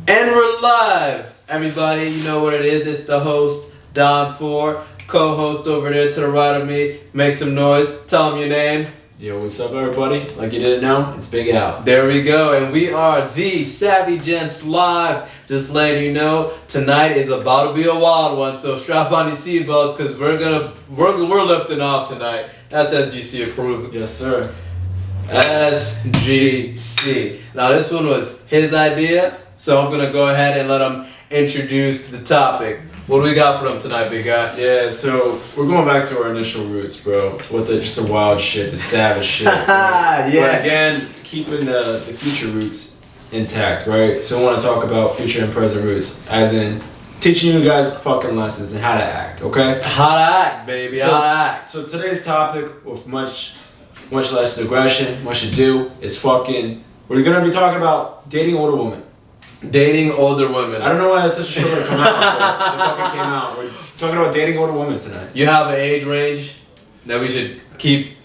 And we're live, everybody. You know what it is. It's the host, Don 4, co-host over there to the right of me. Make some noise. Tell them your name. Yo, what's up, everybody? Like you didn't know, it's Big Al. There we go, and we are the Savygents live. Just letting you know, tonight is about to be a wild one. So strap on your seatbelts, because we're lifting off tonight. That's SGC approved. Yes, sir. SGC. Now this one was his idea, so I'm gonna go ahead and let him introduce the topic. What do we got for them tonight, big guy? Yeah, so we're going back to our initial roots, bro. With just the wild shit, the savage shit. Yeah. But again, keeping the future roots intact, right? So I want to talk about future and present roots, as in teaching you guys fucking lessons and how to act, okay? How to act, baby. How to act. So today's topic, with much less aggression, much ado, is fucking. We're gonna be talking about dating older women. Dating older women. I don't know why it's such a show to come out, but it fucking came out. We're talking about dating older women tonight. You have an age range that we should keep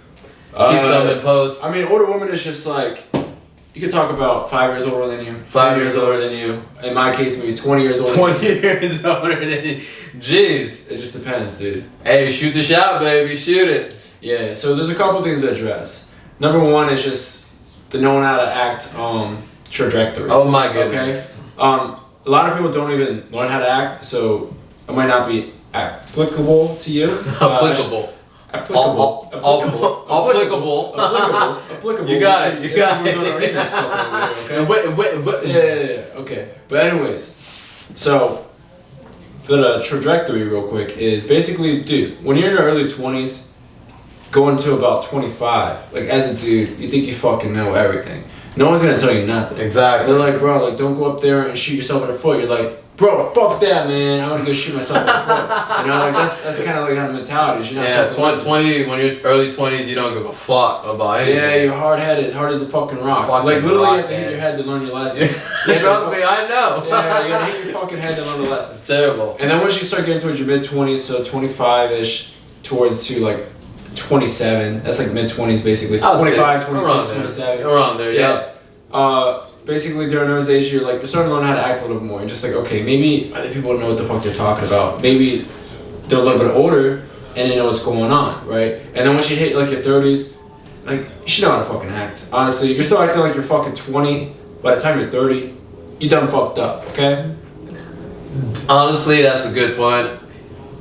them in post. I mean, older women is just like, you could talk about 5 years older than you, 5 years older than you. In my case, maybe 20 years older 20 years older than you. Jeez. It just depends, dude. Hey, shoot the shot, baby. Shoot it. Yeah, so there's a couple things to address. Number one is just the knowing how to act trajectory. Oh my goodness. Okay? A lot of people don't even learn how to act, so it might not be applicable to you. Applicable. Applicable. You got it. You got it. Yeah. Okay. But anyways, so the trajectory, real quick, is basically, dude, when you're in your early 20s, going to about 25, like as a dude, you think you fucking know everything. No one's gonna tell you nothing. Exactly. They're like, bro, like don't go up there and shoot yourself in the foot. You're like, bro, fuck that, man. I want to go shoot myself in the foot. You know, like that's kind of like how the mentality is. You're not 20, when you're early 20s, you don't give a fuck about anything. Yeah, you're hard-headed, hard as a fucking rock. Fucking like literally, rock, you have to hit your head to learn your lesson. Trust me, I know. Yeah, you gotta hit your fucking head to learn the lesson. It's terrible. And then once you start getting towards your mid-20s, so 25-ish, towards to like 27, that's like mid-20s basically. 25, 26, 27. Around there, yeah. Basically during those ages, you're starting to learn how to act a little bit more. You're just like, okay, maybe other people don't know what the fuck they're talking about. Maybe they're a little bit older and they know what's going on, right? And then once you hit like your 30s, like you should know how to fucking act. Honestly, you're still acting like you're fucking 20. By the time you're 30, you done fucked up, okay? Honestly, that's a good point.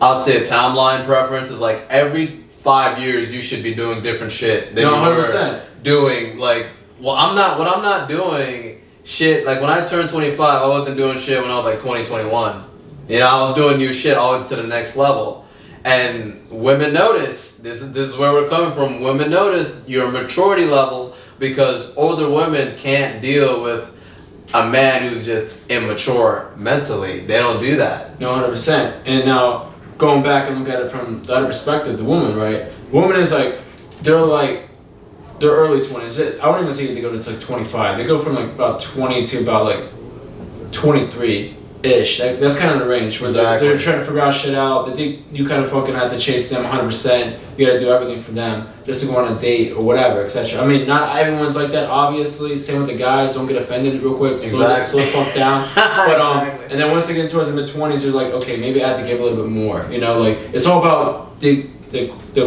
I'd say a timeline preference is like every 5 years you should be doing different shit than you 100%. were doing. Like, I'm not doing shit. Like when I turned 25, I wasn't doing shit when I was like 20, 21. You know, I was doing new shit always to the next level. And women notice, this is where we're coming from. Women notice your maturity level because older women can't deal with a man who's just immature mentally. They don't do that. No, 100%. And now, going back and look at it from the other perspective, the woman, right? Woman is like, they're early 20s. I wouldn't even say they go to like 25. They go from like about 20 to about like 23-ish. That's kind of the range where they're trying to figure out shit out. They think you kind of fucking have to chase them 100%. You gotta do everything for them just to go on a date or whatever, etc. I mean, not everyone's like that, obviously. Same with the guys. Don't get offended real quick. Slow the fuck down. But and then once they get towards the mid-20s, you're like, okay, maybe I have to give a little bit more. You know, like it's all about the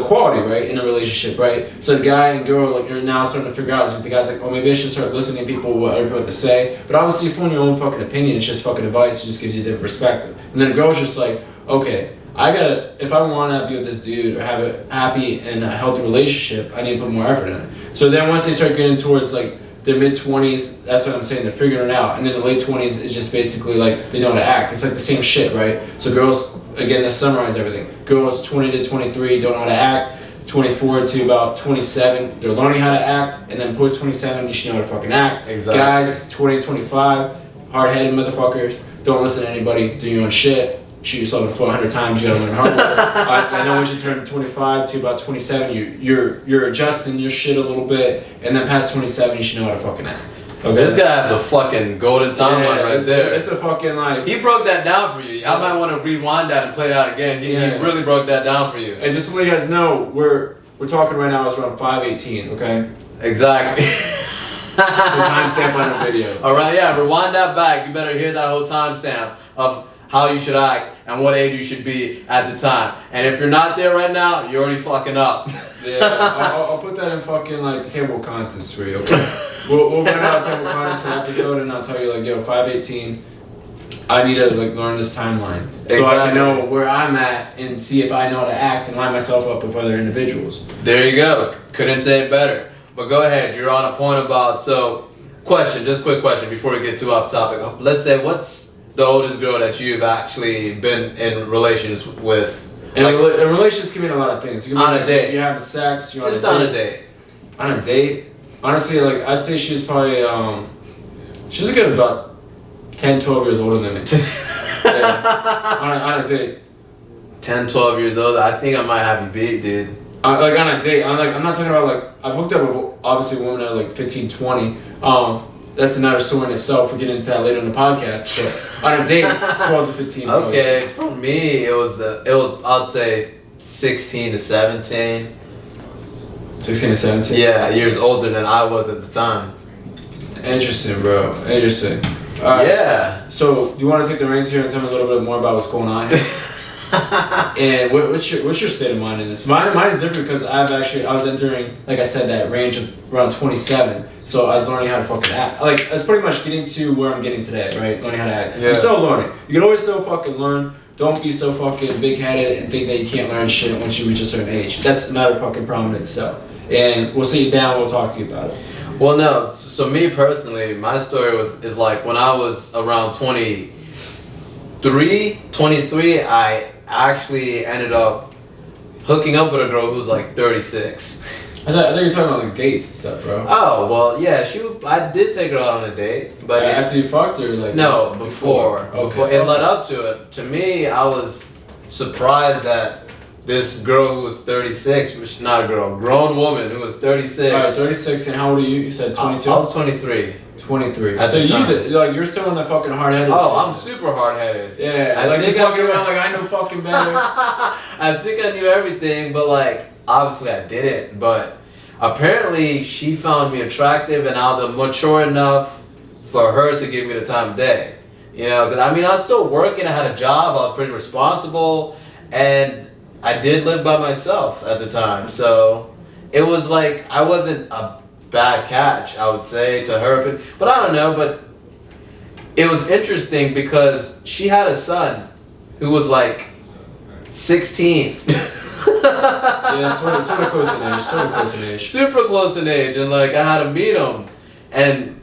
quality, right, in a relationship, right? So the guy and girl, like, you're now starting to figure out, like, the guy's like, oh, maybe I should start listening to people, what other people have to say. But obviously, if you want your own fucking opinion, it's just fucking advice, it just gives you a different perspective. And then the girl's just like, okay, if I want to be with this dude or have a happy and a healthy relationship, I need to put more effort in it. So then once they start getting towards, like, their mid-20s, that's what I'm saying, they're figuring it out. And then the late 20s is just basically, like, they know how to act. It's like the same shit, right? So girls, again, let's summarize everything. Girls 20 to 23 don't know how to act. 24 to about 27, they're learning how to act. And then post 27, you should know how to fucking act. Exactly. Guys, 20 to 25, hard-headed motherfuckers, don't listen to anybody, do your own shit. Shoot yourself in the foot 100 times, you gotta learn hard work. I know once you turn 25 to about 27, you're adjusting your shit a little bit. And then past 27, you should know how to fucking act. Okay. This guy has a fucking golden timeline right there. It's a fucking like. He broke that down for you. I might want to rewind that and play that again. He really broke that down for you. And just to let you guys know, we're talking right now. It's around 5:18. Okay. Exactly. timestamp on the video. All right, yeah, rewind that back. You better hear that whole timestamp of how you should act and what age you should be at the time. And if you're not there right now, you're already fucking up. Yeah, I'll put that in fucking like the table of contents for you. Okay, we'll run out table of contents for an episode, and I'll tell you like, yo, 518. I need to like learn this timeline so I can know where I'm at and see if I know how to act and line myself up with other individuals. There you go. Couldn't say it better. But go ahead. You're on a point about just quick question before we get too off topic. Let's say, what's the oldest girl that you've actually been in relations with? And relations can mean a lot of things. You can on a date. You have the sex. You're just on a date. On a date. Honestly, like I'd say she was probably she's a good about 10, 12 years older than me. Yeah. On a date. 10, 12 years old. I think I might have you beat, dude. Like on a date. I'm not talking about like I've hooked up with obviously women that are like 15, 20. That's another story in itself. We'll get into that later in the podcast. So on a date, 12 to 15. Okay, for me I'd say 16 to 17. 16 to 17. Yeah, years older than I was at the time. Interesting, bro. Interesting. Yeah. So you want to take the reins here and tell me a little bit more about what's going on here? And what's your state of mind in this? Mine is different because I was entering, like I said, that range of around 27. So I was learning how to fucking act. Like I was pretty much getting to where I'm getting today, right? Learning how to act. Yeah. I'm still learning. You can always still fucking learn. Don't be so fucking big-headed and think that you can't learn shit once you reach a certain age. That's not a fucking problem in itself. And we'll sit you down. We'll talk to you about it. Well, no. So me personally, my story is like when I was around 23, I actually ended up hooking up with a girl who was like 36. I thought you were talking about like dates and stuff, bro. Oh, well, yeah, I did take her out on a date, but after you fucked her, like no, before. Okay. Before it led up to it. To me, I was surprised that this girl who was 36, which not a girl, grown woman who was 36. All right, 36, and how old are you? You said 22. I was 23. 23. At the time. You're still in the fucking hard-headed. Oh, I'm super hard-headed. Yeah, I think walking around like I know fucking better. I think I knew everything, but like obviously I didn't. But apparently she found me attractive and I was mature enough for her to give me the time of day. You know, because I mean I was still working. I had a job. I was pretty responsible, and I did live by myself at the time. So it was like I wasn't a bad catch, I would say, to her, but I don't know, but it was interesting because she had a son who was like 16. Yeah, sort of close in age. Super close in age, and like I had to meet him, and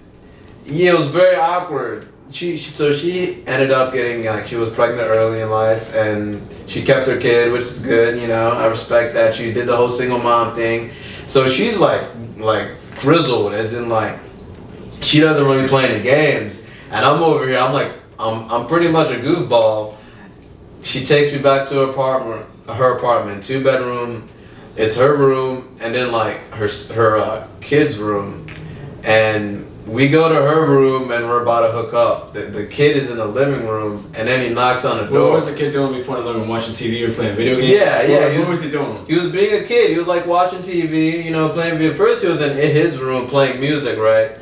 yeah, it was very awkward. She ended up getting like she was pregnant early in life, and she kept her kid, which is good, you know. I respect that. She did the whole single mom thing, so she's like grizzled, as in like she doesn't really play any games, and I'm over here. I'm like I'm pretty much a goofball. She takes me back to her apartment, 2-bedroom. It's her room, and then like her kid's room, and we go to her room and we're about to hook up. The kid is in the living room, and then he knocks on the door. What was the kid doing before the living room? Watching TV or playing video games? Yeah. What was he doing? He was being a kid. He was like watching TV, you know, playing video. First he was in his room playing music, right?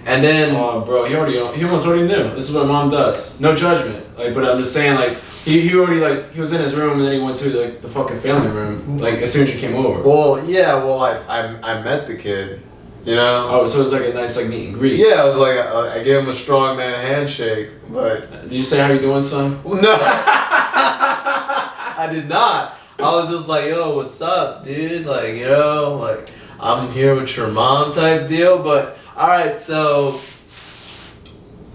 And then oh, bro, he almost already knew. This is what mom does. No judgment. Like, but I'm just saying, like he already like he was in his room and then he went to like the fucking family room. Like as soon as you came over. Well, yeah. Well, I met the kid. You know? Oh, so it was like a nice like meet and greet. Yeah, it was like I gave him a strong man handshake, but did you say how you doing, son? No, I did not. I was just like, yo, what's up, dude? Like, you know, like I'm here with your mom type deal. But all right, so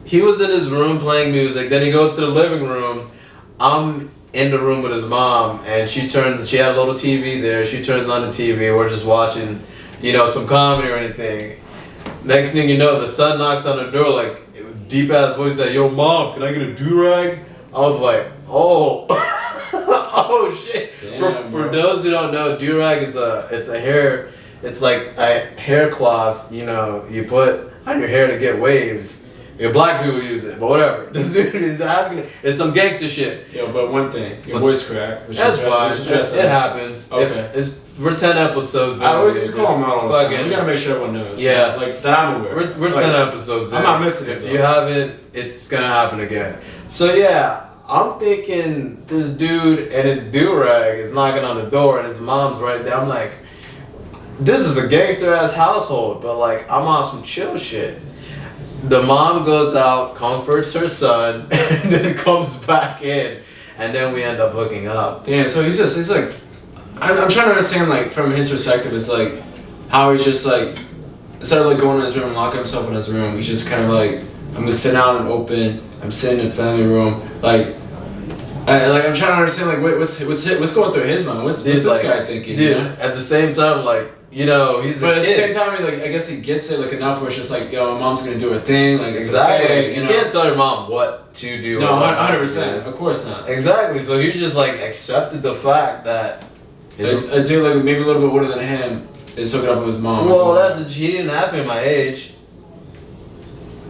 he was in his room playing music. Then he goes to the living room. I'm in the room with his mom, and she had a little TV there. She turns on the TV. We're just watching, you know, some comedy or anything. Next thing you know, the son knocks on the door, like deep ass voice, like, "Yo, mom, can I get a do-rag?" I was like, "Oh, oh shit!" Damn, for those who don't know, do-rag is it's like a hair cloth, you know, you put on your hair to get waves. Yeah, black people use it, but whatever. This dude is African. It's some gangster shit. Yo, but one thing, your voice cracked. That's fine. It happens. Okay. We're 10 episodes in. We call them out all the time. We gotta make sure everyone knows. Yeah. Like, that I'm aware. We're 10 episodes in. I'm not missing it. If you haven't, it's gonna happen again. So yeah, I'm thinking this dude and his do-rag is knocking on the door and his mom's right there. I'm like, this is a gangster ass household, but like, I'm on some chill shit. The mom goes out, comforts her son, and then comes back in, and then we end up hooking up. Damn, so he's like, I'm trying to understand, like, from his perspective, it's like, how he's just like, instead of like going in his room and locking himself in his room, he's just kind of like, I'm gonna sit out and open, I'm sitting in the family room, like, I'm trying to understand, like, what's going through his mind, what's this like, guy thinking? Dude, you know? At the same time, like, you know, he's but a kid. But at the same time, like, I guess he gets it, like, enough where it's just like, yo, my mom's gonna do her thing, like, exactly. Okay, you can't tell your mom what to do. No, 100%, of course not. Exactly, so he just, like, accepted the fact that a dude, like, maybe a little bit older than him is hooking up with his mom. Well, he didn't have me my age.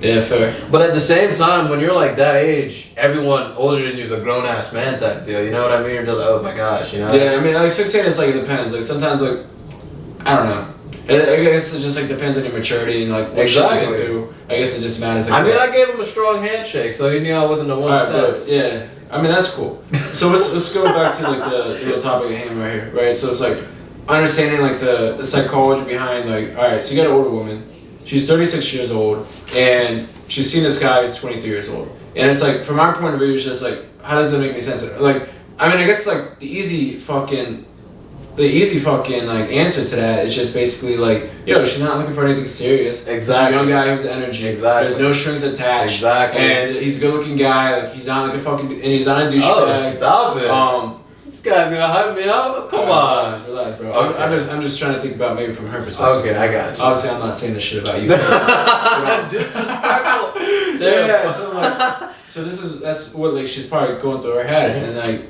Yeah, fair. But at the same time, when you're like that age, everyone older than you is a grown ass man type deal. You know what I mean? You're just like, oh my gosh, you know? Yeah, I mean, like 16, it's like, it depends. Like, sometimes, like, I don't know. I guess it just, like, depends on your maturity and, like, what exactly. you can do. I guess it just matters. Like, I mean, I gave him a strong handshake, so he knew I wasn't the one to test. Yeah. I mean, that's cool. So let's go back to, like, the real topic at hand right here, right? So it's, like, understanding, like, the psychology behind, like, all right, so you got an older woman. She's 36 years old, and she's seen this guy who's 23 years old. And it's like, from our point of view, it's just like, how does it make any sense? Like, I mean, I guess like the easy fucking like answer to that is just basically like, yo, she's not looking for anything serious. Exactly. She's a young guy who has energy. Exactly. There's no strings attached. Exactly. And he's a good looking guy. Like, he's not like a fucking, and he's not a douchebag. Oh, stop it. This guy's gonna hype me up. Come on. Relax, bro. Okay. I'm just trying to think about maybe from her perspective. Okay, I got you. Obviously, I'm not saying this shit about you. Disrespectful. Yeah. So that's what like she's probably going through her head, and like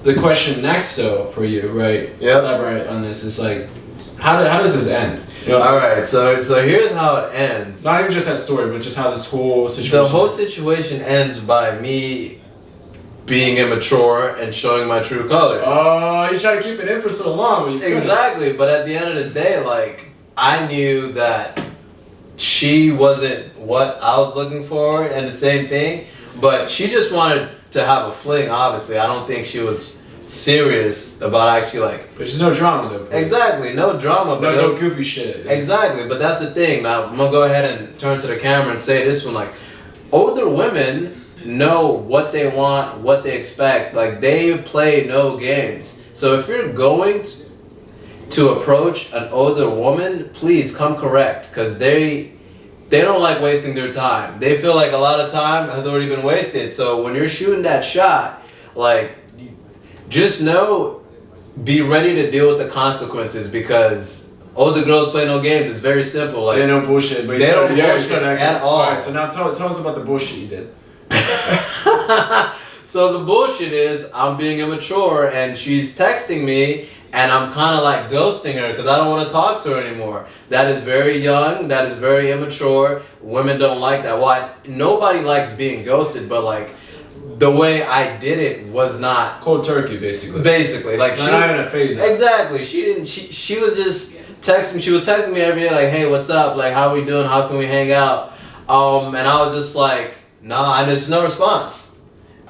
the question next though for you, right? Yeah. Elaborate on this is like, how does this end? You know, all right. So here's how it ends. Not even just that story, but just how this whole situation. The whole situation ends by me being immature and showing my true colors. Oh, you try to keep it in for so long. But you exactly, but at the end of the day, like, I knew that she wasn't what I was looking for and the same thing, but she just wanted to have a fling, obviously. I don't think she was serious about actually, like... But there's no drama, though. Please. Exactly, no drama. But no goofy shit. Exactly, but that's the thing. Now, I'm going to go ahead and turn to the camera and say this one, like, older women know what they want, what they expect. Like, they play no games. So if you're going to approach an older woman, please come correct, because they don't like wasting their time. They feel like a lot of time has already been wasted. So when you're shooting that shot, like, just know, be ready to deal with the consequences, because older girls play no games. It's very simple. Like, they don't bullshit, but they don't bullshit at all. Alright, so now tell us about the bullshit you did. So the bullshit is, I'm being immature and she's texting me and I'm kind of like ghosting her because I don't want to talk to her anymore. That is very young. That is very immature. Women don't like that. Well, nobody likes being ghosted, but like the way I did it was not cold turkey, basically. Basically, like not even a phase. Exactly. She didn't. She was just texting. She was texting me every day, like, "Hey, what's up? Like, how are we doing? How can we hang out?" And I was just like, "Nah," and there's no response.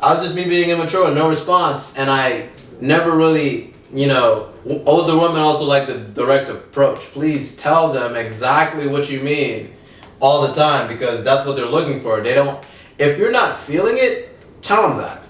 I was just me being immature, no response, and I never really, you know. Older women also like the direct approach. Please tell them exactly what you mean all the time, because that's what they're looking for. They don't. If you're not feeling it, tell them that.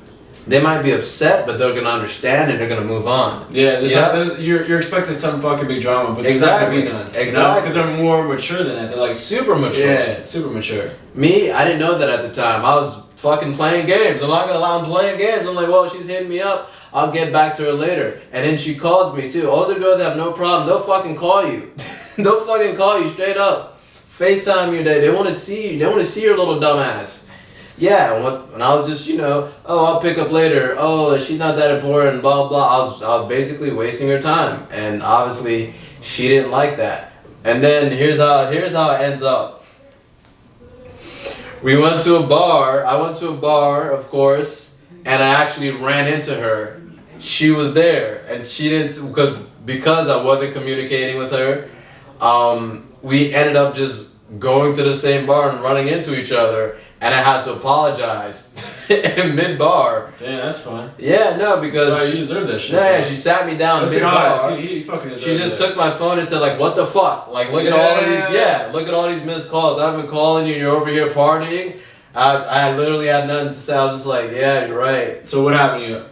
They might be upset, but they're gonna understand and they're gonna move on. Yeah, you're expecting some fucking big drama, but there's not gonna be none. Exactly, because they're more mature than that. They're like super mature. Yeah, super mature. Me, I didn't know that at the time. I was fucking playing games. I'm not gonna lie, I'm playing games. I'm like, well, she's hitting me up. I'll get back to her later. And then she calls me too. Older girls have no problem. They'll fucking call you. They'll fucking call you straight up. FaceTime you. They want to see you. They want to see your little dumb ass. Yeah, and I was just, you know, oh, I'll pick up later. Oh, she's not that important, blah, blah. I was basically wasting her time. And obviously, she didn't like that. And then here's how it ends up. We went to a bar. I went to a bar, of course, and I actually ran into her. She was there, and she didn't because I wasn't communicating with her. We ended up just going to the same bar and running into each other, and I had to apologize in mid bar. Damn, that's fine. Yeah, no, because you deserve that shit. Yeah, she sat me down mid bar. He fucking She just took my phone and said like, "What the fuck? Like, look at all of these. Look at all these missed calls. I've been calling you. And you're over here partying." I literally had nothing to say. I was just like, "Yeah, you're right." So what happened to you?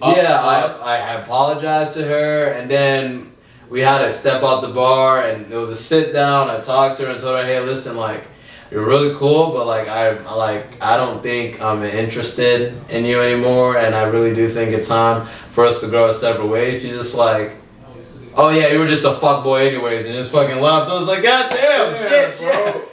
I apologized to her, and then we had to step out the bar, and it was a sit down. I talked to her and told her, "Hey, listen, like, you're really cool, but like I don't think I'm interested in you anymore, and I really do think it's time for us to go our separate ways." She's just like, "Oh yeah, you were just a fuckboy anyways," and just fucking left. I was like, "God damn, shit, bro."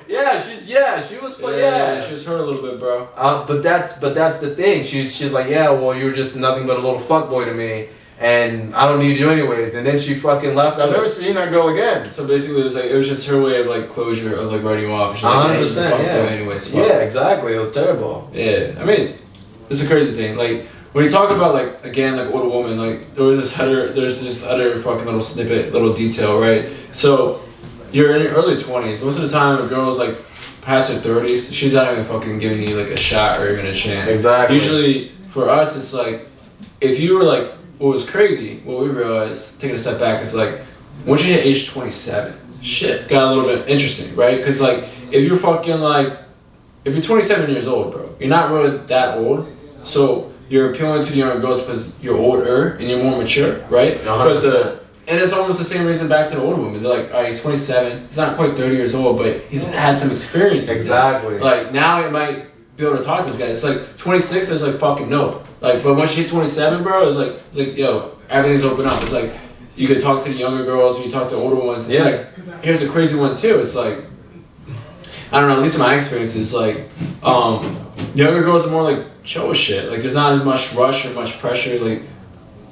She was fun. Yeah, she was hurt a little bit, bro. But that's the thing. She's like, "Yeah, well, you were just nothing but a little fuckboy to me, and I don't need you anyways." And then she fucking left. I've never seen that girl again. So basically, it was just her way of like closure of like writing you off. 100%. Yeah. Anyways. Yeah, exactly. It was terrible. Yeah, I mean, it's a crazy thing. Like when you talk about like again like older woman, like there's this other fucking little snippet, little detail, right? So you're in your early 20s. Most of the time, a girl's like past her 30s, she's not even fucking giving you like a shot or even a chance. Exactly. Usually for us, it's like if you were like what was crazy, what we realized taking a step back is like once you hit age 27, shit got a little bit interesting, right? Because like if you're fucking like if you're 27 years old, bro, you're not really that old, so you're appealing to the younger girls because you're older and you're more mature, right? 100%. And it's almost the same reason back to the older women. They're like, all right, he's 27. He's not quite 30 years old, but he's had some experience. Exactly. Like, now he might be able to talk to this guy. It's like, 26, it's like, fucking no. Like, but once you hit 27, bro, it's like, yo, everything's open up. It's like, you can talk to the younger girls, or you talk to older ones. Yeah. Like, here's a crazy one, too. It's like, I don't know, at least in my experience, it's like, younger girls are more like, chill with shit. Like, there's not as much rush or much pressure, like,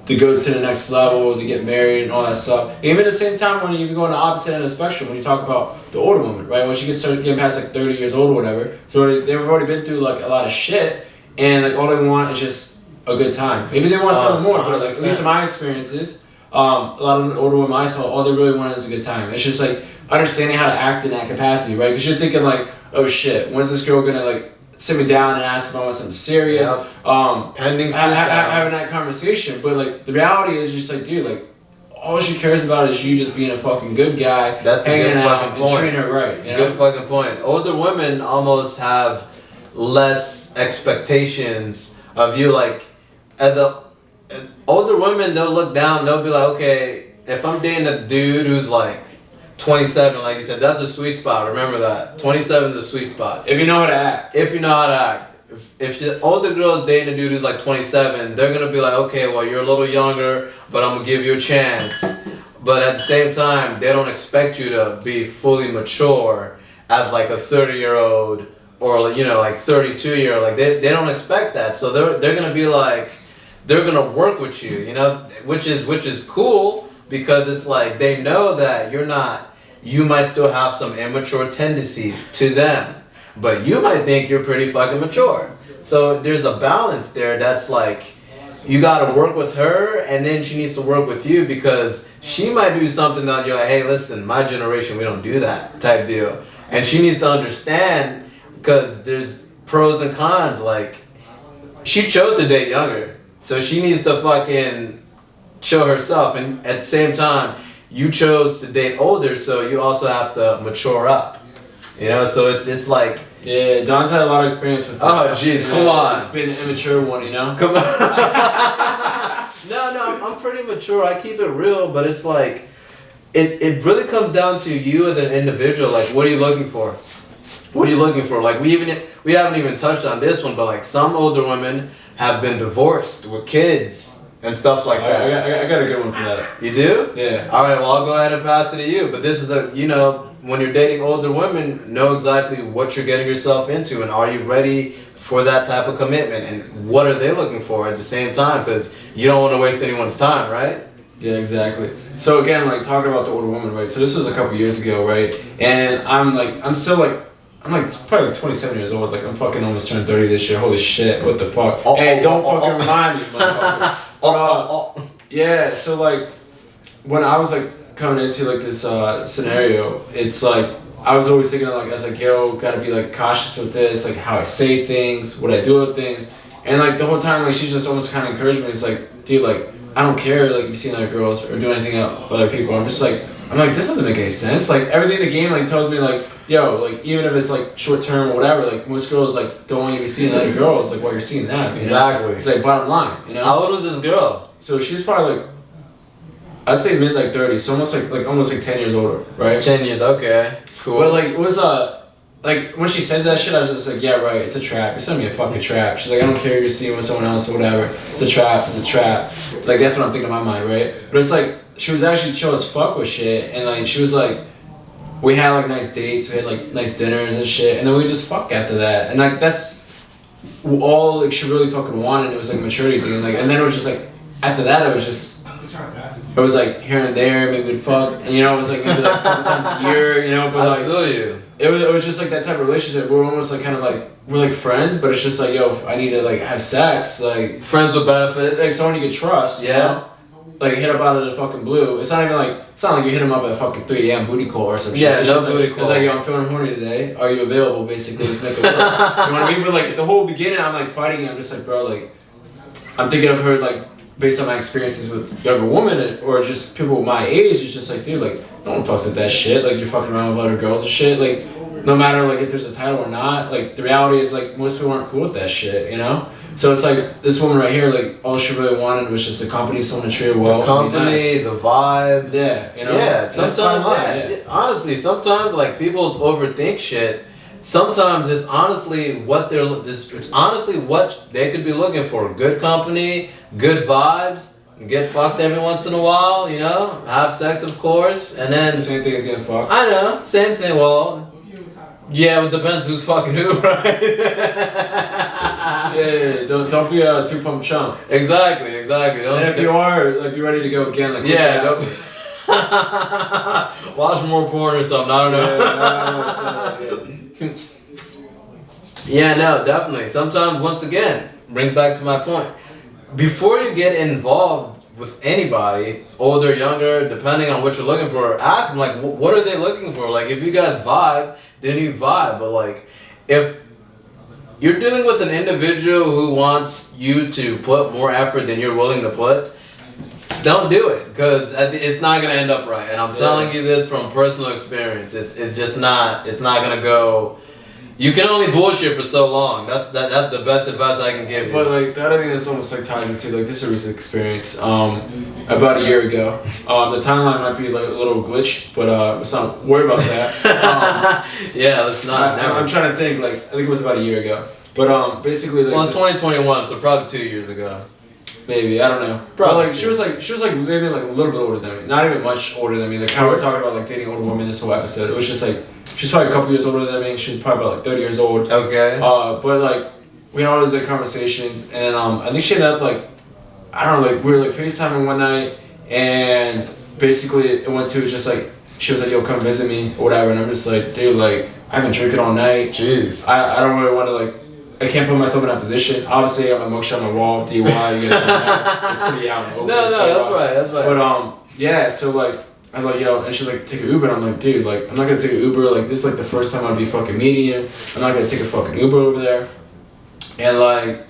to go to the next level, to get married and all that stuff. Even at the same time when you go on the opposite end of the spectrum, when you talk about the older woman, right? When she gets started getting past like 30 years old or whatever, so they've already been through like a lot of shit, and like all they want is just a good time. Maybe they want something more, but like at least in my experiences, a lot of the older women I saw, all they really wanted is a good time. It's just like understanding how to act in that capacity, right? Because you're thinking like, oh shit, when's this girl gonna like sit me down and ask if I want something serious. Yep. Pending having that conversation. But like the reality is just like, dude, like all she cares about is you just being a fucking good guy. That's a good fucking point. Treating her right. You know? Good fucking point. Older women almost have less expectations of you. Like older women, they'll look down. They'll be like, okay, if I'm dating a dude who's like 27, like you said, that's a sweet spot. Remember that. 27 is a sweet spot. If you know how to act. If you know how to act. If the older girl's dating a dude who's like 27, they're going to be like, okay, well, you're a little younger, but I'm going to give you a chance. But at the same time, they don't expect you to be fully mature as like a 30-year-old or, you know, like 32-year-old. Like, they don't expect that. So they're going to be like, they're going to work with you, you know, which is cool. Because it's like they know that you might still have some immature tendencies to them, but you might think you're pretty fucking mature. So there's a balance there that's like, you gotta work with her and then she needs to work with you because she might do something that you're like, hey, listen, my generation, we don't do that type deal. And she needs to understand because there's pros and cons. Like, she chose to date younger, so she needs to fucking show herself, and at the same time you chose to date older, so you also have to mature up, you know. So it's like, yeah, Don's had a lot of experience with this. Oh jeez, come on, it's been an immature one, you know. Come on. no, I'm pretty mature. I keep it real, but it's like it really comes down to you as an individual. Like, what are you looking for? What are you looking for? Like, we haven't even touched on this one, but like some older women have been divorced with kids and stuff like that. I got a good one for that. You do? Yeah. All right, well, I'll go ahead and pass it to you. But this is when you're dating older women, know exactly what you're getting yourself into, and are you ready for that type of commitment, and what are they looking for at the same time, because you don't want to waste anyone's time, right? Yeah, exactly. So again, like talking about the older woman, right? So this was a couple years ago, right? And I'm still like, I'm like probably like 27 years old. Like I'm fucking almost turned 30 this year. Holy shit! What the fuck? Hey, don't fucking remind me, motherfucker. But, yeah. So like, when I was like coming into like this scenario, it's like I was always thinking like I was like, yo, gotta be like cautious with this, like how I say things, what I do with things, and like the whole time like she's just almost kind of encouraged me. It's like, dude, like I don't care like if you see other girls or do anything else with other people. I'm like, this doesn't make any sense. Like everything in the game like tells me like, yo, like even if it's like short term or whatever, like most girls like don't want you to be seeing other girls like while you're seeing them. Exactly. It's like bottom line, you know. How old was this girl? So she was probably like, I'd say mid like 30s, so almost like 10 years older, right? 10 years, okay, cool. But like it was like when she said that shit, I was just like, yeah, right, it's a trap. It's gonna be a fucking trap. She's like, I don't care if you're seeing with someone else or whatever. It's a trap. It's a trap. Like that's what I'm thinking in my mind, right? But it's like she was actually chill as fuck with shit, and like she was like, we had like nice dates, we had like nice dinners and shit, and then we just fuck after that, and like that's all like she really fucking wanted. It was like a maturity thing, and like and then it was just like after that it was like here and there, maybe we'd fuck, and you know, it was like maybe like a couple times a year, you know, but like I feel you. It was just like that type of relationship. We're almost like kind of like we're like friends, but it's just like, yo, if I need to like have sex, like friends with benefits, like someone you can trust. Yeah. You know? Like hit up out of the fucking blue. It's not even like you hit him up at fucking 3 a.m. booty call or some shit. Yeah, it's no just booty like, call. It's like, yo, I'm feeling horny today. Are you available? Basically, let's make it work. You know what I mean? But like the whole beginning, I'm like fighting. I'm just like, bro, like I'm thinking of her like based on my experiences with younger women or just people my age. It's just like, dude, like no one talks like that shit. Like you're fucking around with other girls and shit. Like no matter like if there's a title or not. Like the reality is like most people aren't cool with that shit. You know. So it's like this woman right here, like all she really wanted was just a company, someone to treat her well. The company, the vibe. Yeah, you know. Yeah, sometimes. Honestly, sometimes like people overthink shit. Sometimes it's honestly what it's honestly what they could be looking for. Good company, good vibes, get fucked every once in a while, you know, have sex of course, and then it's the same thing as getting fucked. I know, same thing. Well, yeah, it depends who's fucking who, right? Yeah, don't be a two-pump chump. Exactly. Don't, and if you are, like, be ready to go again. Like, yeah, don't. Watch more porn or something. I don't know. Yeah, no, definitely. Sometimes, once again, brings back to my point. Before you get involved with anybody, older, younger, depending on what you're looking for, ask them, like, what are they looking for? Like, if you guys vibe, then you vibe. But, like, if you're dealing with an individual who wants you to put more effort than you're willing to put, don't do it, because it's not going to end up right. And I'm telling you this from personal experience. It's just not, it's not going to go. You can only bullshit for so long. That's the best advice I can give you. But like the other thing that's almost like tied into like this is a recent experience. About a year ago. The timeline might be like a little glitched, but let's not worry about that. Yeah, let's not. I'm trying to think. Like I think it was about a year ago. But basically, like, well, it's 2021, so probably 2 years ago. Maybe, I don't know. Probably. But like she was like maybe like a little bit older than me. Not even much older than me. Like how we're talking about like dating older women this whole episode. It was just like she's probably a couple years older than me. She was probably about like 30 years old. Okay. But like we had all these like conversations, and I think she ended up like I don't know, like we were like FaceTiming one night, and basically it went to just like she was like, yo, come visit me or whatever, and I'm just like, dude, like I've been drinking all night. Jeez. I don't really want to like. I can't put myself in that position. Obviously, I have my mugshot on my wall, DUI, you know, it's pretty out in the open. No, that's right. But yeah, so like, I'm like, yo, and she's like, take an Uber, and I'm like, dude, like, I'm not gonna take an Uber, like, this is like the first time I'd be fucking meeting you, I'm not gonna take a fucking Uber over there, and like,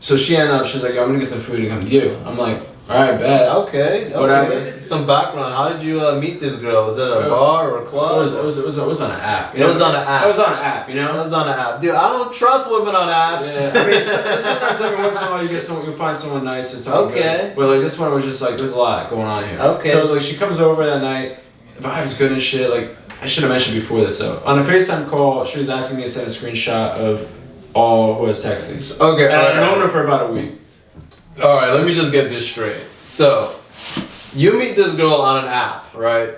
so she ended up, she's like, yo, I'm gonna get some food and come to you. I'm like, alright, bet. Okay. Whatever. Some background. How did you meet this girl? Was it a bar or a club? It was on an app. It was on an app. It was on an app, you know? It was on an app. Dude, I don't trust women on apps. Yeah, I mean, sometimes every once in a while you find someone nice or something good. But like this one was just like, there's a lot going on here. Okay. So like she comes over that night, the vibe's good and shit. Like I should have mentioned before this though. On a FaceTime call, she was asking me to send a screenshot of all who was texting. Okay. And I've known her for about a week. Alright, let me just get this straight. So, you meet this girl on an app, right?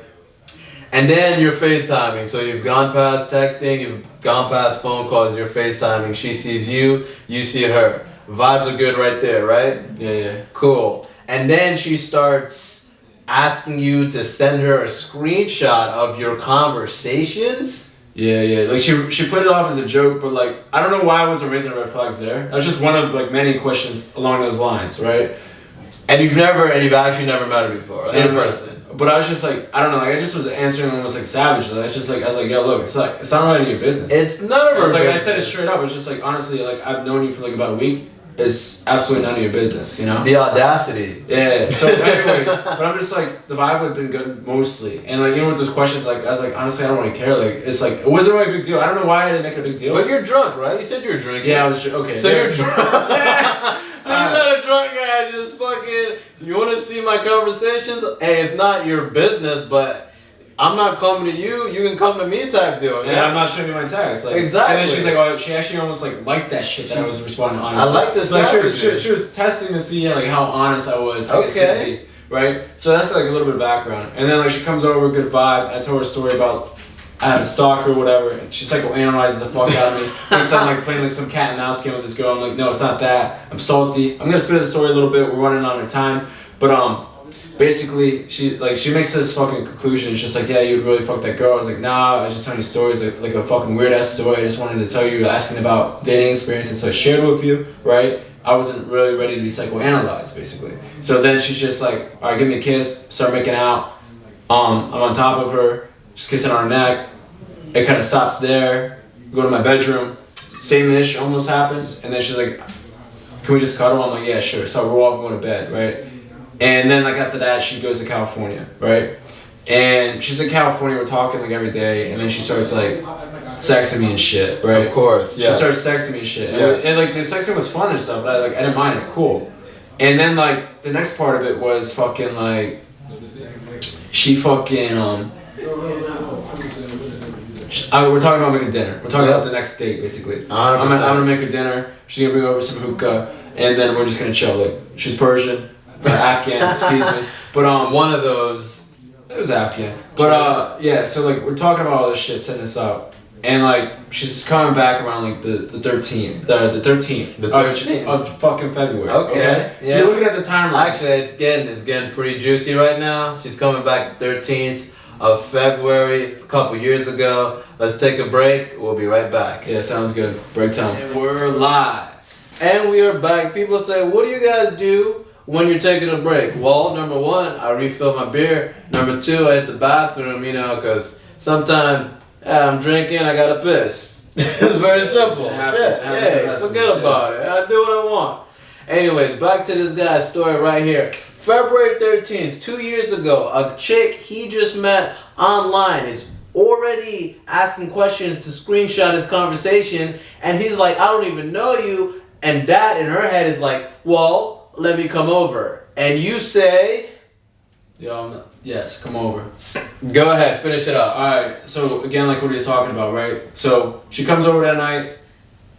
And then you're FaceTiming. So you've gone past texting, you've gone past phone calls, you're FaceTiming. She sees you, you see her. Vibes are good right there, right? Yeah. Cool. And then she starts asking you to send her a screenshot of your conversations? Yeah. Like she played it off as a joke, but like I don't know why I wasn't raising red flags there. That was just one of like many questions along those lines, right? And you've actually never met her before, like, in person. But I was just like, I don't know, like I just was answering almost like savage. Like, it's just like I was like, yo, look, it's not really your business. It's none of her like business. I said it straight up. It's just like honestly, like I've known you for like about a week. It's absolutely none of your business, you know? The audacity. Yeah. So anyways, but I'm just like the vibe would have been good mostly. And like with those questions, like I was like, honestly I don't really care. Like it's like it wasn't really a big deal. I don't know why I didn't make it a big deal. But you're drunk, right? You said you were drinking. Yeah, I was okay. So you're drunk. So you're not a drunk guy, just fucking you wanna see my conversations? Hey, it's not your business, but I'm not coming to you, you can come to me type deal. Yeah, I'm not showing you my text. Like, exactly. And then she's like, oh, she actually almost like liked that shit that I was responding honestly. I like this. Like she was testing to see like how honest I was. Okay. Right? So that's like a little bit of background. And then like she comes over, good vibe. I told her a story about I have a stalker or whatever, and she psychoanalyzes the fuck out of me. Thinks I'm like playing like some cat and mouse game with this girl. I'm like, no, it's not that. I'm salty. I'm gonna spit the story a little bit. We're running on our time, but basically, she makes this fucking conclusion. It's just like, yeah, you'd really fuck that girl. I was like, nah, I was just telling you stories, like a fucking weird ass story. I just wanted to tell you, asking about dating experiences, so I shared it with you, right? I wasn't really ready to be psychoanalyzed, basically. So then she's just like, all right, give me a kiss, start making out. I'm on top of her, just kissing on her neck. It kind of stops there. Go to my bedroom, same-ish almost happens, and then she's like, can we just cuddle? I'm like, yeah, sure. So we're all going to bed, right? And then like after that, she goes to California, right? And she's in California, we're talking like every day, and then she starts like texting me and shit, right? Of course, yes. She starts texting me and shit. Yes. And like the texting was fun and stuff, I didn't mind it, cool. And then like the next part of it was fucking like, she fucking, we're talking about making dinner. We're talking about the next date, basically. 100%. I'm gonna make her dinner, she's gonna bring over some hookah, and then we're just gonna chill. Like, she's Persian. Afghan, excuse me. But one of those. It was Afghan. But yeah, so like we're talking about all this shit, setting this up. And like she's coming back around like the 13th. The 13th. The 13th of fucking February. Okay. Yeah. So you're looking at the timeline. Actually it's getting pretty juicy right now. She's coming back the 13th of February, a couple years ago. Let's take a break. We'll be right back. Yeah, sounds good. Break time. And we're live. And we are back. People say, what do you guys do when you're taking a break? Well, number one, I refill my beer. Number two, I hit the bathroom, because sometimes I'm drinking, I gotta piss. It's very simple. Forget about it. I do what I want. Anyways, back to this guy's story right here. February 13th, 2 years ago, a chick he just met online is already asking questions to screenshot his conversation, and he's like, I don't even know you, and that in her head is like, well, let me come over. And you say, yes, come over. Go ahead, finish it up. Alright, so again, like what he was talking about, right? So she comes over that night,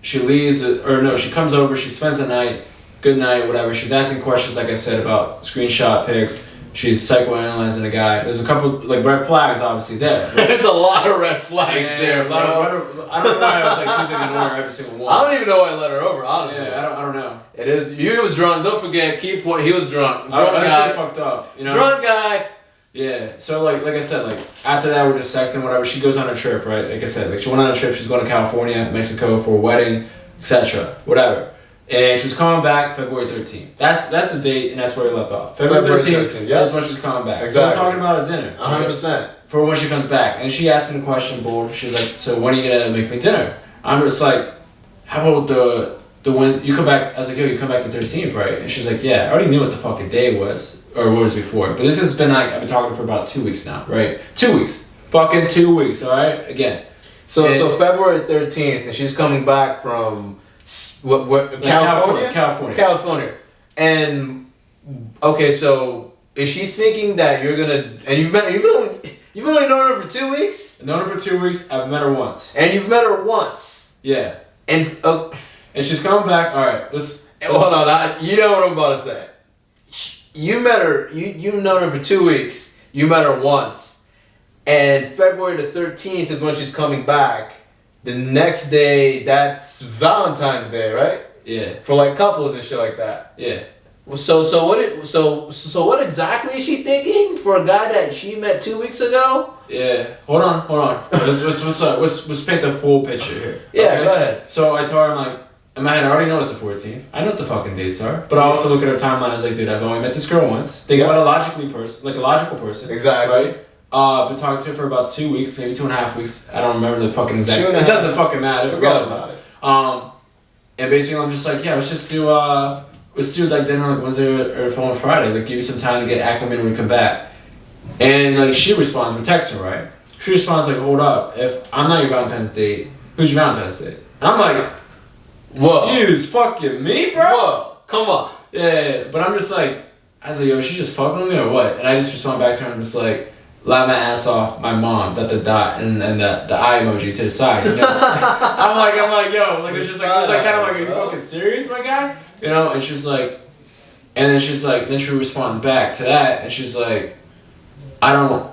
she leaves, she comes over, she spends the night, good night, whatever. She's asking questions, like I said, about screenshot pics. She's psychoanalyzing the guy. There's a couple, like, red flags, obviously, there. Right? There's a lot of red flags there, bro. I don't know why I was like choosing to ignore every single one. I don't even know why I let her over, honestly. Yeah, I don't know. It is. You was drunk. Don't forget, key point, he was drunk. I was pretty fucked up, Drunk guy. Yeah, so like I said, like after that we're just sexting, whatever. She goes on a trip, right? Like I said, like she went on a trip. She's going to California, Mexico for a wedding, etc. Whatever. And she was coming back February 13th. That's the date, and that's where we left off. February 13th. Yeah. That's when she's coming back. Exactly. So we're talking about a dinner. 100%. For when she comes back, and she asked me the question, bored. She's like, "So when are you gonna make me dinner?" I'm just like, "How about the when you come back?" I was like, "Yo, you come back the 13th, right?" And she's like, "Yeah, I already knew what the fucking day was, or what was before." But this has been like I've been talking for about 2 weeks now, right? 2 weeks, fucking 2 weeks. All right, again. So February 13th, and she's coming back from what California. And okay, so is she thinking that you're gonna? And you've only known her for 2 weeks. I've known her for 2 weeks. I've met her once. And you've met her once. Yeah. And and she's coming back. All right, let's hold on. You know what I'm about to say. You met her. You've known her for 2 weeks. You met her once, and February the 13th is when she's coming back. The next day, that's Valentine's Day, right? Yeah. For like couples and shit like that. Yeah. So what exactly is she thinking for a guy that she met 2 weeks ago? Yeah. Hold on. Let's paint the full picture here. Yeah, okay? Go ahead. So I told her, I'm like, in my head, I already know it's the 14th. I know what the fucking dates are. But I also look at her timeline as like, dude, I've only met this girl once. Think about a logical person. Exactly. Right? Been talking to her for about 2 weeks, maybe 2.5 weeks. I don't remember the fucking exact. It doesn't fucking matter. Forget about it. And basically I'm just like, yeah, let's do like dinner like Wednesday or Friday. Like give you some time to get acclimated when we come back. And like she responds, we text her, right? She responds like, hold up, if I'm not your Valentine's date, who's your Valentine's date? And I'm like, excuse fucking me, bro? Whoa, come on. Yeah, but I'm just like, I was like, yo, is she just fucking with me or what? And I just respond back to her and I'm just like, laugh my ass off, my mom, the dot and the eye emoji to the side. You know? I'm like, yo, like it's just like kind of like, are you fucking serious, my guy? You know? And she's like, then she responds back to that, and she's like, I'm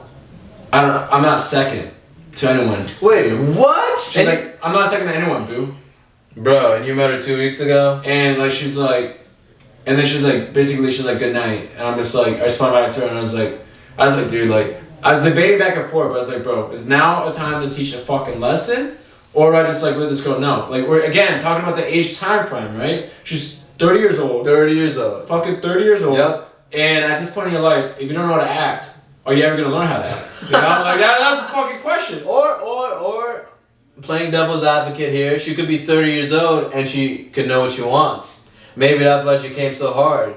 not second to anyone. Wait, what? She's like, I'm not second to anyone, boo. Bro, and you met her 2 weeks ago? And like she's like, basically she's like, good night. And I'm just like, I respond back to her and I was like, dude, like, I was debating back and forth, but I was like, bro, is now a time to teach a fucking lesson? Or do I just like let this girl know? Like we're again talking about the age time frame, right? She's 30 years old. 30 years old. Fucking 30 years old. Yep. And at this point in your life, if you don't know how to act, are you ever gonna learn how to act? You know? Like that's a fucking question. Or playing devil's advocate here, she could be 30 years old and she could know what she wants. Maybe that's why she came so hard.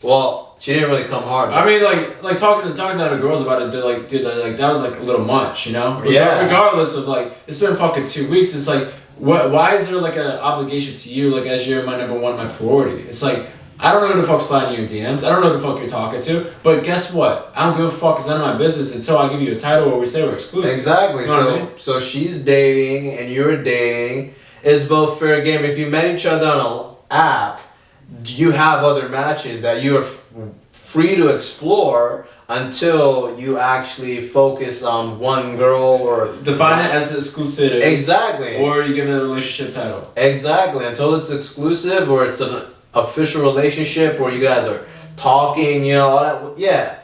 Well, she didn't really come hard. I mean, like talking to other girls about it, they're like, dude, like that was like a little much, you know? Yeah. Regardless of like, it's been fucking 2 weeks. It's like, why is there like an obligation to you, like as you're my number one, my priority? It's like, I don't know who the fuck's sliding your DMs. I don't know who the fuck you're talking to. But guess what? I don't give a fuck. It's none of my business until I give you a title where we say we're exclusive. Exactly. You know what I mean? So she's dating and you're dating. It's both fair game. If you met each other on an app, you have other matches that you're free to explore until you actually focus on one girl or define it as exclusive. Exactly. Or you give it a relationship title. Exactly. Until it's exclusive or it's an official relationship where you guys are talking, you know, all that. Yeah.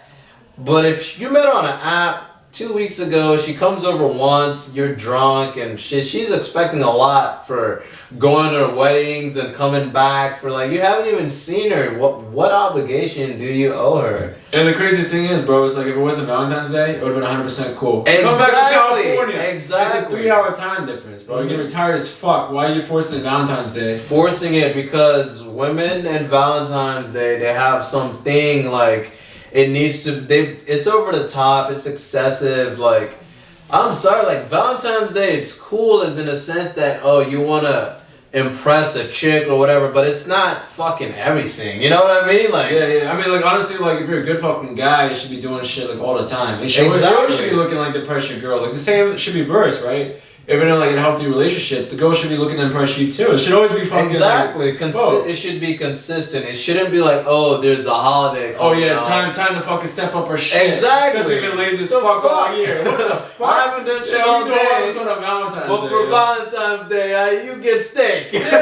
But if you met her on an app 2 weeks ago, she comes over once, you're drunk and shit, she's expecting a lot for going to her weddings and coming back for like, you haven't even seen her. What obligation do you owe her? And the crazy thing is, bro, it's like if it wasn't Valentine's Day, it would have been 100% cool. Exactly. Come back to California. Exactly. It's a 3-hour time difference, bro. You're getting tired as fuck. Why are you forcing Valentine's Day? Forcing it because women and Valentine's Day, they have something like, it's over the top, it's excessive, like, I'm sorry, like, Valentine's Day, it's cool as in a sense that, oh, you want to impress a chick or whatever, but it's not fucking everything, you know what I mean? Like, yeah, I mean, like, honestly, like, if you're a good fucking guy, you should be doing shit, like, all the time. And you always should be looking like the pressure girl. Like, the same should be reversed, right? If you're in like a healthy relationship, the girl should be looking to impress you too. It should always be fucking exactly. It should be consistent. It shouldn't be like, oh, there's a holiday. Oh yeah, it's time to fucking step up her shit. Exactly. Because we've been lazy as fuck all year. What the fuck? I haven't done shit all day. Sort of Valentine's but Day, for Valentine's Day, you get steak. Yeah, what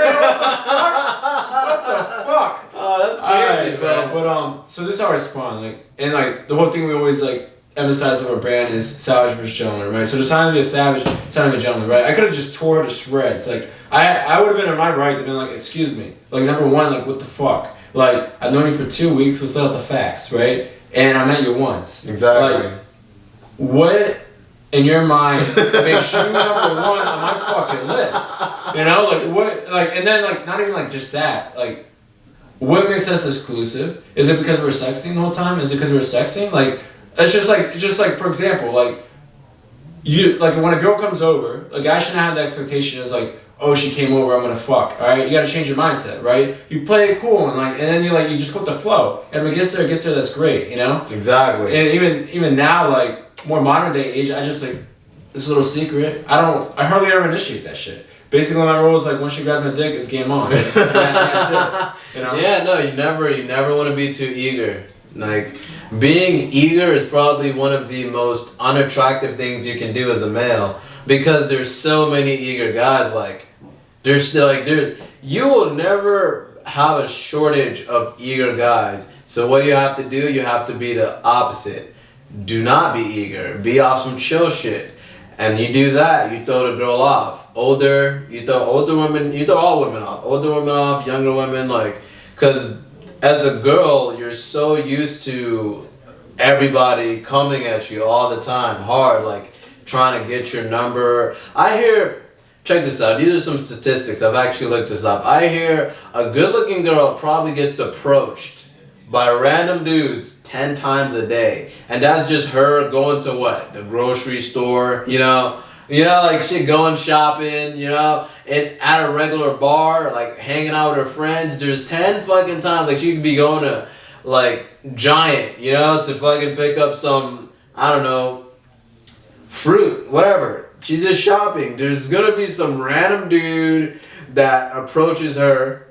the fuck? Oh, that's crazy, man. But so this is how I respond. Like, and like the whole thing we always like emphasize of our brand is savage versus gentleman, right? So there's time to be a savage, time to be a gentleman, right? I could have just tore to shreds. Like, I would have been in my right to be like, excuse me. Like, number one, like, what the fuck? Like, I've known you for 2 weeks, let's set out the facts, right? And I met you once. Exactly. Like, what in your mind makes you number one on my fucking list? You know, like, what, like, and then, like, not even, like, just that. Like, what makes us exclusive? Is it because we're sexting the whole time? Is it because we're sexting? Like, it's just like for example, like you like when a girl comes over, a guy shouldn't have the expectation as like, oh, she came over, I'm gonna fuck. All right, you gotta change your mindset, right? You play it cool and then you just go with the flow. And when it gets there, that's great, you know. Exactly. And even now, like more modern day age, I just like this little secret. I hardly ever initiate that shit. Basically, my rule is like once you grab my dick, it's game on. That's it. You know? Yeah, no, you never want to be too eager. Like, being eager is probably one of the most unattractive things you can do as a male because there's so many eager guys. Like, you will never have a shortage of eager guys. So what do you have to do? You have to be the opposite. Do not be eager. Be off some chill shit. And you do that, you throw the girl off. You throw older women, you throw all women off. Older women off, younger women, like, because as a girl, you're so used to everybody coming at you all the time, hard, like, trying to get your number. I hear, check this out, these are some statistics, I've actually looked this up. I hear a good-looking girl probably gets approached by random dudes 10 times a day. And that's just her going to what? The grocery store, you know, like shit, going shopping, you know, and at a regular bar, like hanging out with her friends. There's 10 fucking times, like she could be going to like Giant, you know, to fucking pick up some, I don't know, fruit, whatever. She's just shopping. There's gonna be some random dude that approaches her.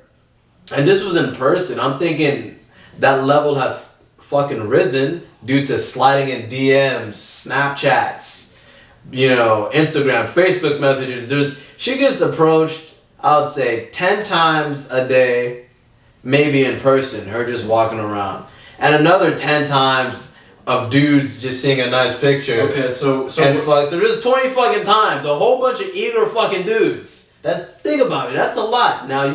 And this was in person. I'm thinking that level had fucking risen due to sliding in DMs, Snapchats, you know, Instagram, Facebook messages. She gets approached, I would say, 10 times a day, maybe in person, her just walking around. And another 10 times of dudes just seeing a nice picture. Okay, so there's 20 fucking times, a whole bunch of eager fucking dudes. Think about it, that's a lot. Now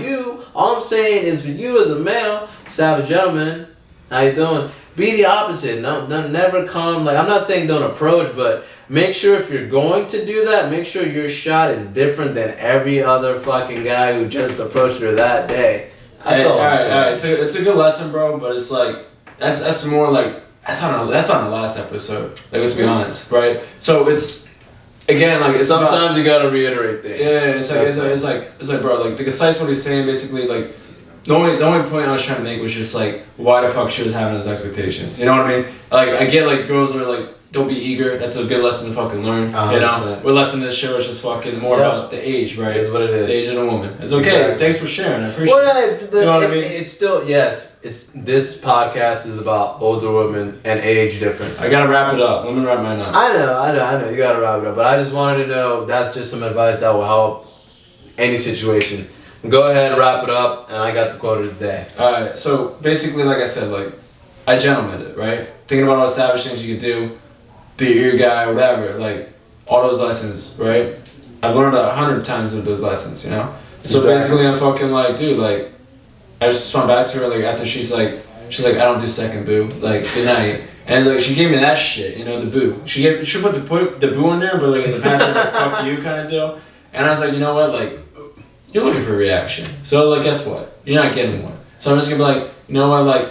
all I'm saying is for you as a male, savage gentleman, how you doing? Be the opposite. No, never come. Like, I'm not saying don't approach, but make sure if you're going to do that, make sure your shot is different than every other fucking guy who just approached her that day. That's all I'm saying. It's a good lesson, bro. But it's like that's more like that's on the last episode. Like, let's be honest, right? So it's again like it's sometimes you gotta reiterate things. Yeah, it's like bro, like the concise what he's saying basically like. The only point I was trying to make was just like why the fuck she was having those expectations. You know what I mean? Like I get like girls are like don't be eager. That's a good lesson to fucking learn. 100%. You know, we're lesson this shit was just fucking more about the age, right? It's what it is. The age of the woman. It's okay. Exactly. Thanks for sharing. I appreciate it. You know what I mean? It's still this podcast is about older women and age difference. I gotta wrap it up. Let me wrap mine up. I know. You gotta wrap it up. But I just wanted to know that's just some advice that will help any situation. Go ahead and wrap it up, and I got the quote of the day. Alright, so basically, like I said, like, I gentlemaned it, right? Thinking about all the savage things you could do, be a ear guy, whatever, like, all those lessons, right? I've learned 100 times of those lessons, you know? So basically, I'm fucking like, dude, like, I just went back to her, like, after she's like, I don't do second boo, like, good night. And, like, she gave me that shit, you know, the boo. She put the boo in there, but, like, it's a passive, like, fuck you kind of deal. And I was like, you know what, like, you're looking for a reaction. So, like, guess what? You're not getting one. So I'm just gonna be like, you know what, like,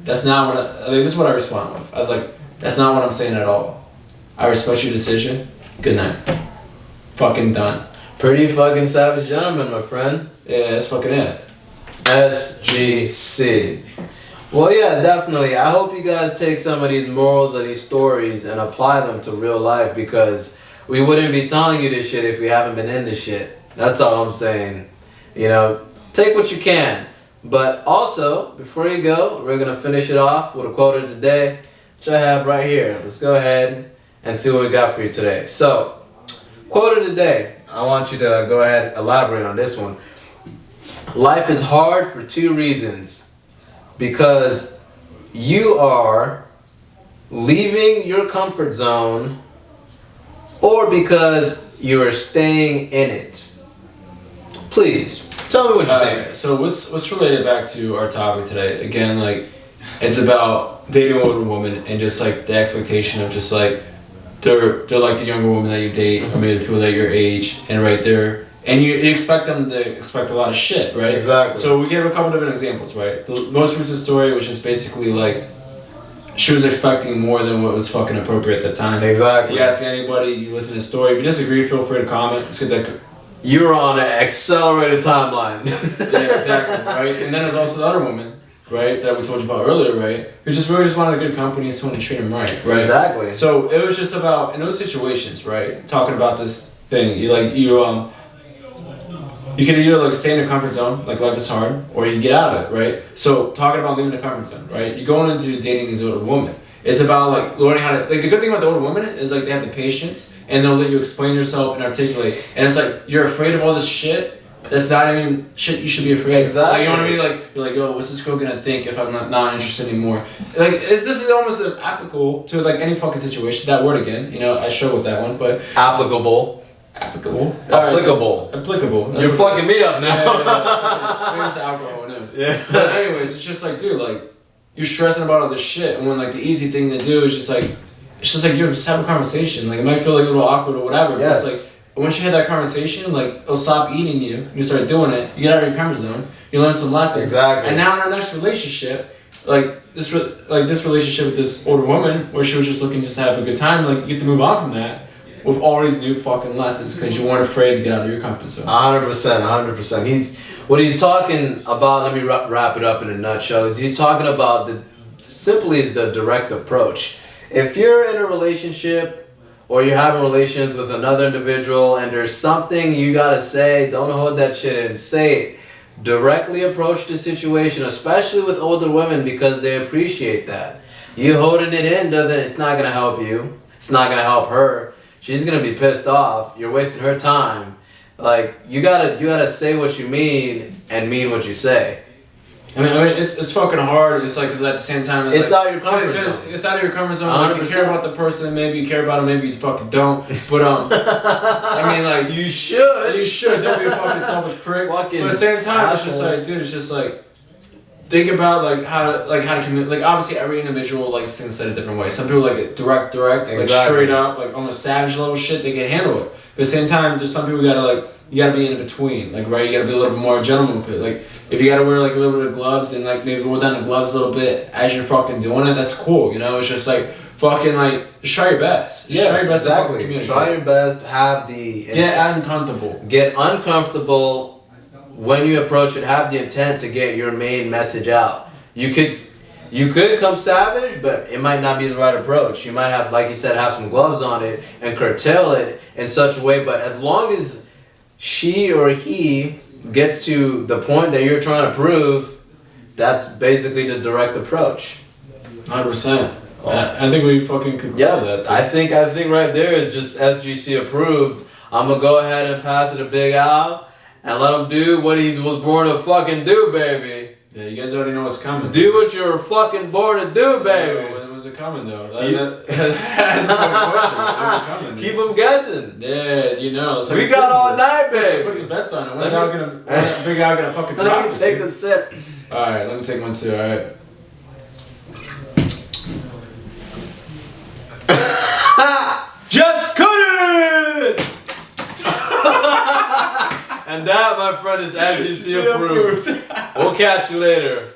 that's not what this is what I respond with. I was like, that's not what I'm saying at all. I respect your decision. Good night. Fucking done. Pretty fucking savage gentleman, my friend. Yeah, that's fucking it. SGC. Well, yeah, definitely. I hope you guys take some of these morals of these stories and apply them to real life, because we wouldn't be telling you this shit if we haven't been in this shit. That's all I'm saying. You know, take what you can. But also, before you go, we're going to finish it off with a quote of the day, which I have right here. Let's go ahead and see what we got for you today. So, quote of the day. I want you to go ahead and elaborate on this one. Life is hard for 2 reasons. Because you are leaving your comfort zone, or because you are staying in it. Please, tell me what you think. So what's related back to our topic today? Again, like, it's about dating an older woman and just like the expectation of just like they're like the younger woman that you date, or maybe the people that your age, and right there, and you expect them to expect a lot of shit, right? Exactly. So we gave a couple different examples, right? The most recent story was just basically like she was expecting more than what was fucking appropriate at the time. Exactly. You ask anybody, you listen to the story. If you disagree, feel free to comment. Let's get that. You're on an accelerated timeline. Yeah, exactly, right? And then there's also the other woman, right, that we told you about earlier, right, who just really just wanted a good company and someone to treat him right? Exactly. So it was just about, in those situations, right, talking about this thing, you can either like stay in your comfort zone, like life is hard, or you get out of it, right? So talking about leaving the comfort zone, right, you're going into dating these older women. It's about like learning how to, like, the good thing about the older women is like they have the patience and they'll let you explain yourself and articulate. And it's like you're afraid of all this shit, That's not even shit you should be afraid of. Exactly. Like, you know what I mean? Like, you're like, yo, what's this girl gonna think if I'm not interested anymore? Like, this is almost applicable to like any fucking situation. That word again, you know, I struggle with that one, but applicable. Applicable. Applicable. Right. Applicable. You're fucking me up now. Maybe it's the alcohol, who knows? Yeah. But anyways, it's just like, dude, like, you're stressing about all this shit, and when like the easy thing to do is just like, yo, just have a conversation. Like, it might feel like a little awkward or whatever. Yes. But it's like, once you have that conversation, like, it'll stop eating you. You start doing it. You get out of your comfort zone. You learn some lessons. Exactly. And now in our next relationship, this relationship with this older woman, where she was just looking just to have a good time, like, you have to move on from that with all these new fucking lessons because you weren't afraid to get out of your comfort zone. 100%. He's talking about. Let me wrap it up in a nutshell. He's talking about the direct approach. If you're in a relationship, or you're having relations with another individual and there's something you gotta say, don't hold that shit in. Say it. Directly approach the situation, especially with older women, because they appreciate that. You holding it in it's not gonna help you. It's not gonna help her. She's gonna be pissed off. You're wasting her time. Like, you gotta say what you mean and mean what you say. I mean, it's fucking hard. It's like, cause at the same time, it's out of your comfort zone. It's out of your comfort zone. Like, you care about the person, maybe you care about them, maybe you fucking don't. But I mean, like, you should. Don't be a fucking selfish prick. Fucking but at the same time, assholes. It's just like, dude, it's just like, think about like how to communicate. Like, obviously, every individual likes things said a different way. Some people like it direct, exactly. Like straight up, like almost savage level shit. They can handle it. But at the same time, there's some people you gotta be in between. Like, right, you gotta be a little bit more gentleman with it. Like, if you gotta wear like a little bit of gloves and like maybe roll down the gloves a little bit as you're fucking doing it, that's cool. You know, it's just like fucking like just try your best. Just try your best exactly. To communicate. Try your best. Have the get uncomfortable. Get uncomfortable when you approach it. Have the intent to get your main message out. You could come savage, but it might not be the right approach. You might have, like you said, have some gloves on it and curtail it in such a way. But as long as she or he gets to the point that you're trying to prove, that's basically the direct approach. 100%. I think we fucking could. Yeah, that. I think right there is just SGC approved. I'm gonna go ahead and pass it to Big Al and let him do what he was born to fucking do, baby. Yeah, you guys already know what's coming. Do what you were fucking born to do, baby. Yeah, when was it coming though? That's a good question. When's it coming? Keep them guessing. Yeah, you know. Like we got all night, baby. Put some bets on it. When's Big Al gonna fucking drop? Let me take a sip. All right, let me take one too. All right. Just cut it! And that, my friend, is SGC approved. We'll catch you later.